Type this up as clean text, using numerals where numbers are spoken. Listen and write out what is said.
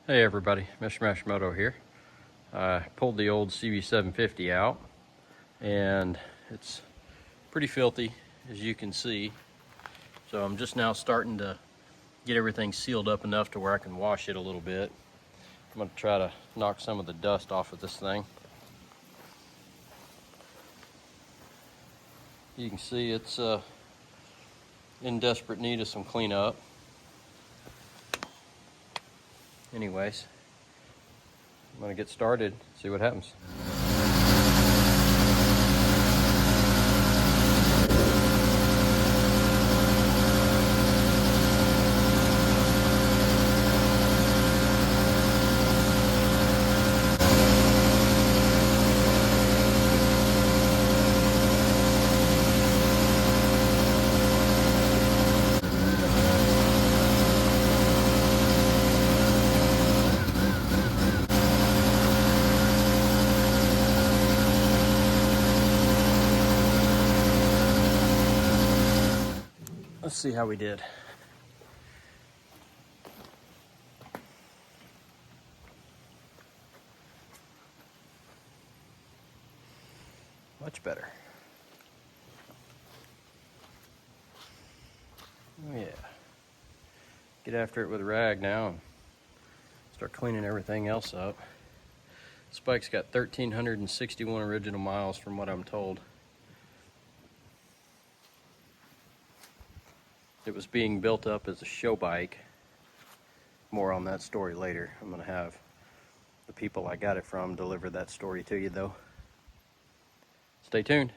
Hey everybody, Mr. Mashimoto here. I pulled the old CB750 out and it's pretty filthy, as you can see. So I'm just now starting to get everything sealed up enough to where I can wash it a little bit. I'm going to try to knock some of the dust off of this thing. You can see it's in desperate need of some cleanup. Anyways, I'm going to get started, see what happens. Let's see how we did. Much better. Oh yeah. Get after it with a rag now and start cleaning everything else up. This bike's got 1,361 original miles from what I'm told. It was being built up as a show bike. More on that story later. I'm gonna have the people I got it from deliver that story to you though. Stay tuned.